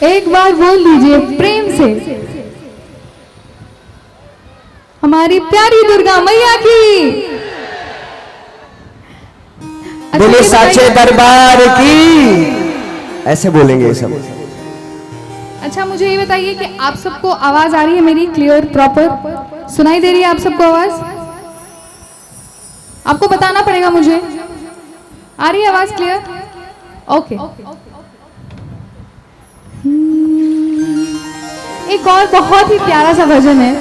एक बार बोल दीजिए प्रेम से, हमारी प्यारी दुर्गा मैया की। बोले साचे दरबार की, ऐसे बोलेंगे सब। अच्छा मुझे ये बताइए कि आप सबको आवाज आ रही है मेरी क्लियर प्रॉपर सुनाई दे रही है आप सबको आवाज? आपको बताना पड़ेगा मुझे, आ रही है आवाज क्लियर? ओके। एक और बहुत ही प्यारा सा भजन है।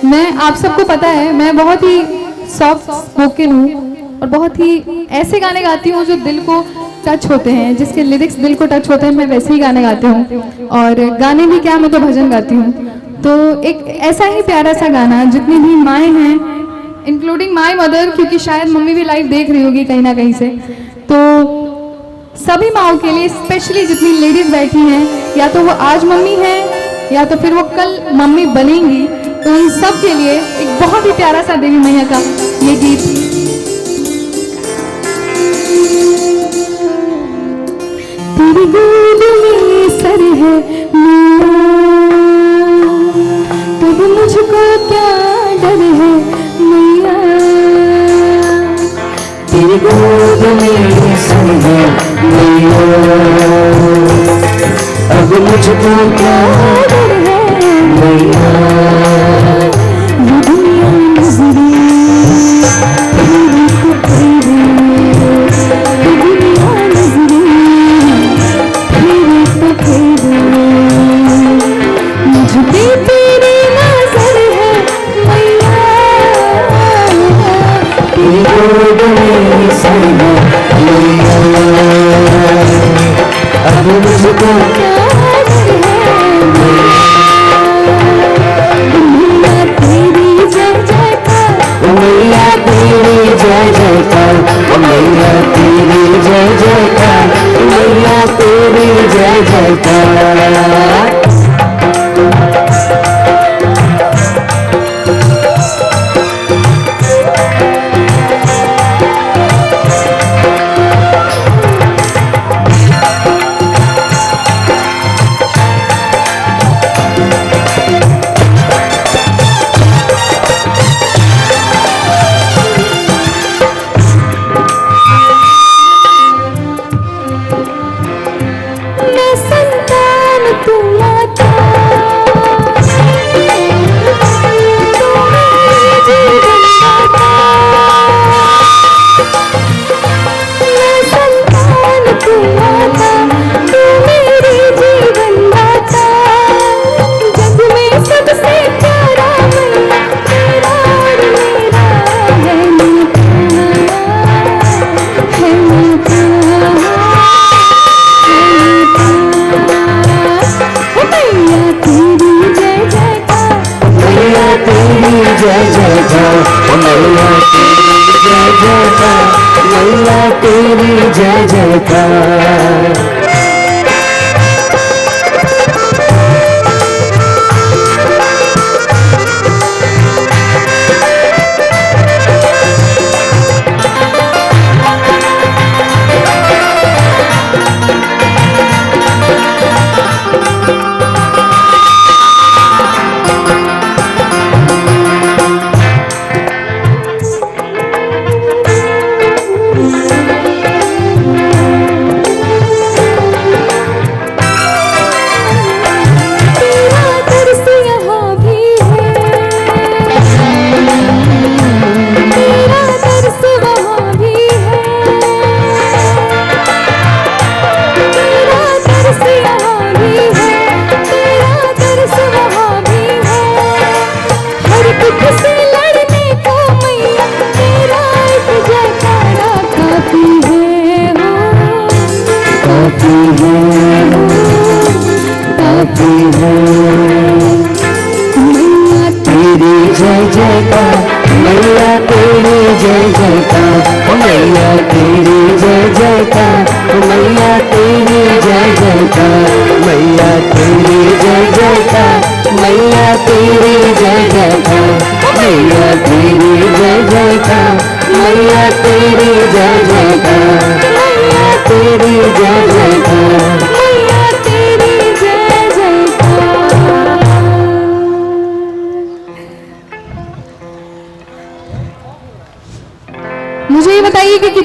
मैं आप सबको पता है मैं बहुत ही सॉफ्ट स्पोकन हूँ और बहुत ही ऐसे गाने गाती हूँ जो दिल को टच होते हैं, जिसके लिरिक्स दिल को टच होते हैं, मैं वैसे ही गाने गाती हूँ। और गाने भी क्या, मैं तो भजन गाती हूँ। तो एक ऐसा ही प्यारा सा गाना, जितनी भी माएँ हैं इंक्लूडिंग माई मदर, क्योंकि शायद मम्मी भी लाइव देख रही होगी कहीं ना कहीं से, तो सभी माओं के लिए, स्पेशली जितनी लेडीज बैठी हैं, या तो वो आज मम्मी हैं या तो फिर वो कल मम्मी बनेंगी, तो उन सब के लिए एक बहुत ही प्यारा सा देवी मैया का ये गीत। तेरी गोद में सर है मैया, तब मुझको क्या डर है मैया। तेरी गोद में सर है मैया, अब मुझको क्या डर है मैया। ये दुनिया नजरे तेरी को तेरे, ये दुनिया नजरे तेरी को तेरे, मुझ पे तेरी नजर है मैया। तेरी गोद में सर है मैया, अब मुझको क्या डर है मैया। तेरी जय जयकार, मैया तेरी जय जयकार, मैया तेरी जय जयकार, मैया तेरी जय जयकार। मैं संतान तू माता, तू मेरी जीवन दाता। मैं संतान तू माता, तू मेरी जीवन दाता। जग में सबसे प्यारा मैया तेरा और मेरा है मीठा, है मीठा। मैया तेरी जय जयकार, मैया तेरी जय जयकार, मैया तेरी जय जयकार, मैया तेरी जय जयकार। तेरा दर्श यहाँ भी है, तेरा दर्श वहाँ भी है। तेरा दर्श यहाँ भी है, तेरा दर्श वहाँ भी है। हर दुख से लड़ने को मैया तेरा एक जयकारा काफी है हो, काफी है, काफी है। मैया तेरी जय जयकार, मैया तेरी जय जयकार, मैया तेरी जय जयकार, मैया तेरी जय जयकार, मैया तेरी जय जयकार, मैया तेरी जय जयकार, मैया तेरी जय जयकार, मैया तेरी जय जयकार, मैया तेरी जय जयकार। मैया तेरी जय मुझे ये बताइए कि कितनी